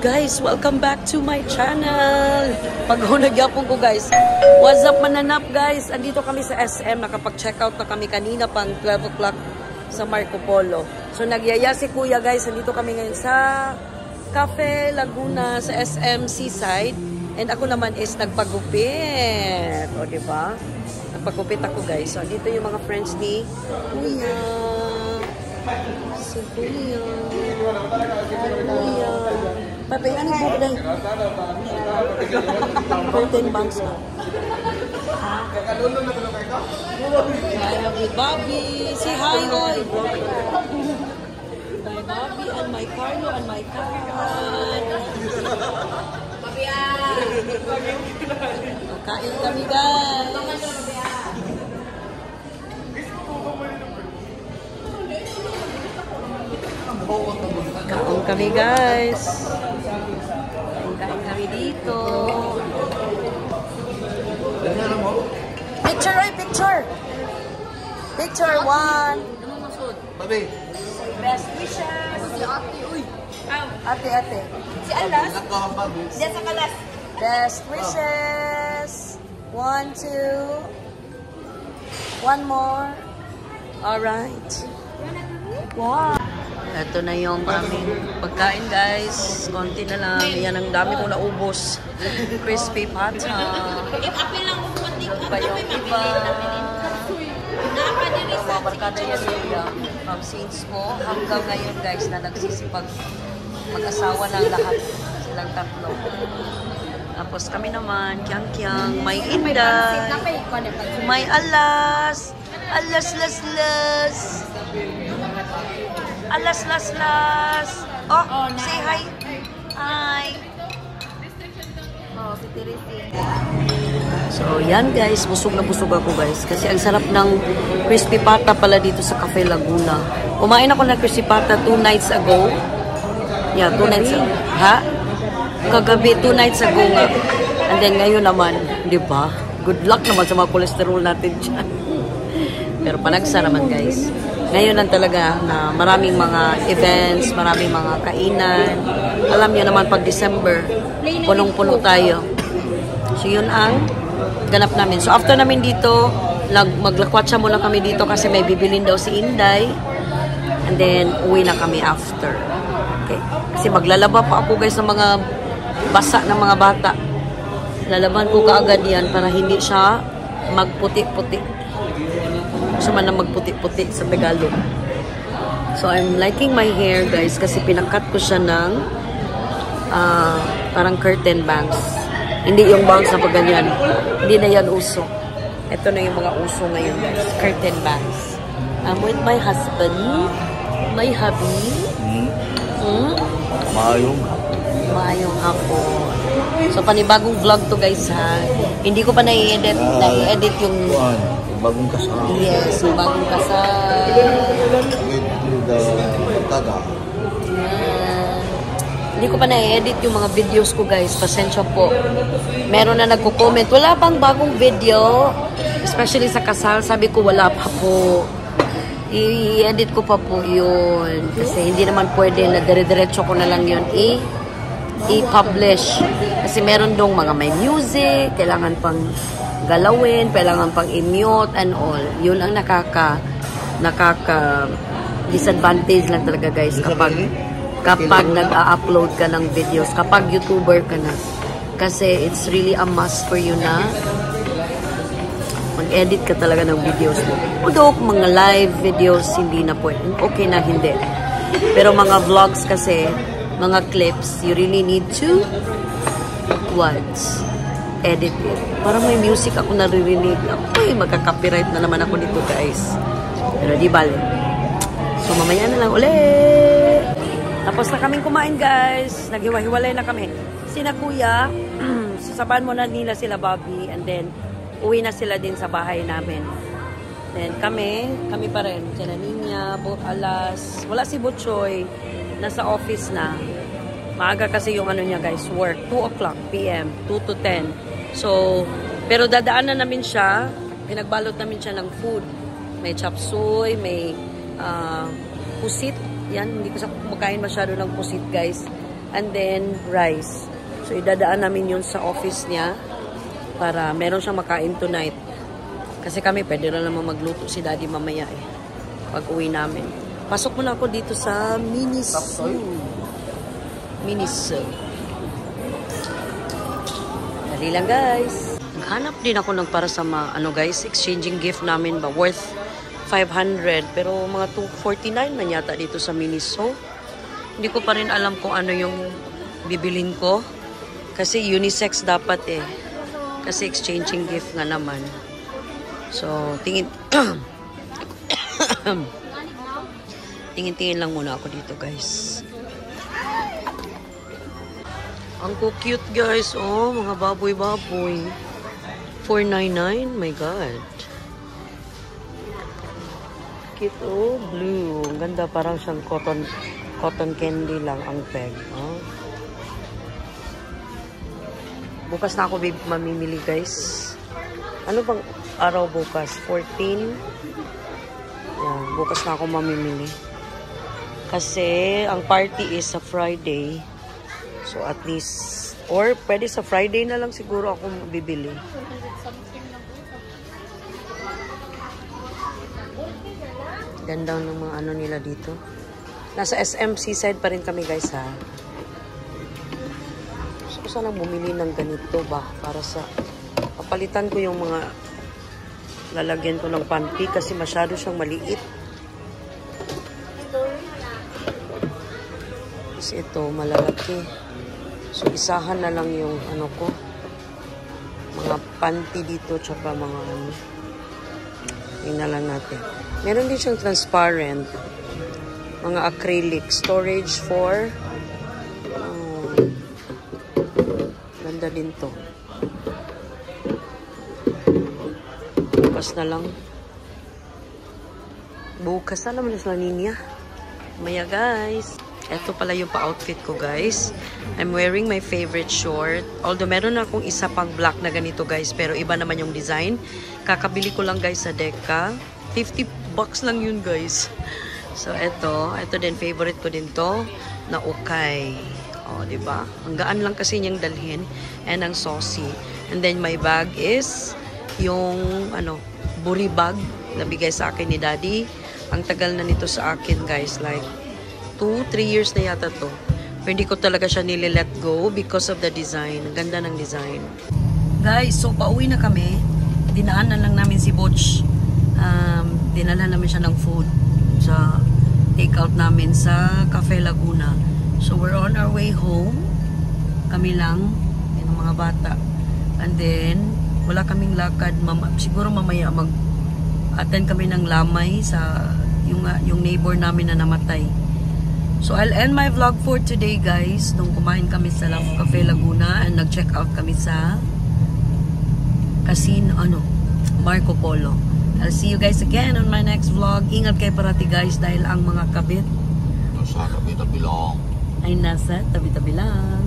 Guys, welcome back to my channel. Pag-hunagyapon ko guys. What's up mananap guys? Andito kami sa SM. Nakapag-check out na kami kanina pang 12 o'clock sa Marco Polo. So nagyaya si kuya guys. Andito kami ngayon sa Cafe Laguna sa SM Seaside. And ako naman is nagpagupit. O diba? Nagpagupit ako guys. So dito yung mga friends ni kuya. Si kuya. Kuya. Patay, ano po day? 14 banks na. Hi, Bobby. Say hi, oy. My Bobby and my Carlo and my cat. Bobby, kain kami, guys. Kain kami, guys. Kain kami dito. Picture, oy, picture. Picture, one. Babi. Best wishes. Si ate, uy. Ate. Si Alas. Diyan sa Kalas. Best wishes. 1, 2. One more. Alright. Wow. Ito na yung aming pagkain guys. Konti na lang. Yan ang dami kong naubos. Crispy pata. Ito pa yung iba. Mga barkada yan nila. From since ko hanggang ngayon guys na nagsisipag mag-asawa ng lahat. Silang tatlo. Tapos kami naman, kyang-kyang, may inday, may alas. Alas. Oh, say hi. Hi. Oh, si Tirisi. So, yan guys. Busog na busog ako guys. Kasi ang sarap ng crispy pata pala dito sa Cafe Laguna. Kumain ako ng crispy pata 2 nights ago. Yeah, 2 nights ago. Ha? Kagabi, 2 nights ago nga. And then ngayon naman, di ba? Good luck naman sa mga cholesterol natin dyan. Pero panagsa naman guys. Ngayon lang talaga na maraming mga events, maraming mga kainan. Alam niyo naman pag December, punong-puno tayo. So yun ang ganap namin. So after namin dito, maglakwatsa muna kami dito kasi may bibilin daw si Inday. And then uwi na kami after. Okay. Kasi maglalaba pa ako guys ng mga basa ng mga bata. Lalaban ko kaagad yan para hindi siya magputi-puti. Gusto man na magputi-puti sa Tagalog. So, I'm liking my hair, guys, kasi pinakat ko siya ng parang curtain bangs. Hindi yung bangs na pagganyan. Hindi na yan uso. Ito na yung mga uso ngayon, guys. Curtain bangs. I'm with my husband, my hubby. Maayong hapon. So, panibagong vlog to, guys, ha. Hindi ko pa nai-edit. Nai-edit yung bagong kasal. Yes, yung bagong kasal. Hindi ko pa na-edit yung mga videos ko guys. Pasensya po. Meron na nagko-comment. Wala pang bagong video. Especially sa kasal. Sabi ko wala pa po. I-edit ko pa po yun. Kasi hindi naman pwede na dire-diretso ko na lang yun i-publish. Kasi meron dong mga may music. Kailangan pang galawin, kailangan pang i-mute and all. Yun ang disadvantage lang talaga guys kapag nag-upload ka ng videos, kapag YouTuber ka na. Kasi it's really a must for you na mag-edit ka talaga ng videos mo. Although mga live videos hindi na pwede. Okay na hindi. Pero mga vlogs kasi, mga clips, you really need to edit it. Parang may music ako naririnig. Ay, magka-copyright na naman ako dito, guys. Pero di bale. So, mamaya na lang ulit. Tapos na kaming kumain, guys. Naghiwa-hiwalay na kami. Sina kuya, sasabahan mo na nila sila Bobby, and then, uwi na sila din sa bahay namin. Then, kami pa rin. Sila Ninya, Alas. Wala si Butchoy. Nasa office na. Maaga kasi yung ano niya, guys, work. 2 o'clock p.m. 2 to 10. So, pero dadaan na namin siya. Pinagbalot namin siya ng food. May chop suey, may pusit. Yan, hindi ko sa kumakain masyado ng pusit, guys. and then rice. So, idadaan namin yun sa office niya para meron siyang makain tonight. Kasi kami, pwede na naman magluto si Daddy mamaya eh. Pag uwi namin. Pasok muna ako dito sa Miniso. Miniso. Dali lang guys. Naghanap din ako ng para sa guys, exchanging gift namin ba worth 500 pero mga 249 man yata dito sa Miniso. Hindi ko pa rin alam kung ano yung bibilin ko kasi unisex dapat eh. Kasi exchanging gift nga naman. So, tingin lang muna ako dito guys. Ang cute guys. Oh, mga baboy-baboy. 499. My God. Cute. Oh, blue. Ang ganda. Parang siyang cotton candy lang ang peg. Oh. Bukas na ako mamimili guys. Ano bang araw bukas? 14. Yan. Bukas na ako mamimili. Kasi ang party is sa Friday. So, at least, or pwede sa Friday na lang siguro ako bibili. Ganda ng mga ano nila dito. Nasa SMC side pa rin kami guys ha. Gusto ko sanang bumili ng ganito ba? Para sa, papalitan ko yung mga lalagyan ko ng panty kasi masyado siyang maliit. Kasi ito, malalaki. So, isahan na lang yung ano ko. Mga panty dito, tsaka mga ano. Tingnan lang natin. Meron din siyang transparent. Mga acrylic. Storage for ganda din to. Bukas na lang. Bukas na naman sa Ninya. Maya guys. Ito pala yung pa-outfit ko, guys. I'm wearing my favorite short. Although, meron akong isa pang black na ganito, guys. Pero iba naman yung design. Kakabili ko lang, guys, sa Decca. 50 bucks lang yun, guys. So, ito din, favorite ko din to, na ukay. O, diba? Ang gaan lang kasi niyang dalhin. And ang saucy. And then, my bag is yung, buri bag na bigay sa akin ni Daddy. Ang tagal na nito sa akin, guys. Like, 2-3 years na yata to. Pero hindi ko talaga siya nili-let go because of the design. Ang ganda ng design. Guys, so pauwi na kami. Dinaanan lang namin si Butch. Dinala namin siya ng food sa take-out namin sa Cafe Laguna. So we're on our way home. Kami lang, yung mga bata. And then, wala kaming lakad. Siguro mamaya mag-attend kami ng lamay sa yung neighbor namin na namatay. So, I'll end my vlog for today, guys. Nung kumain kami sa Cafe Laguna and nag-check out kami sa casino, Marco Polo. I'll see you guys again on my next vlog. Ingat kayo parati, guys, dahil ang mga kabit Nasa tabi-tabi lang. ay nasa tabi-tabi lang.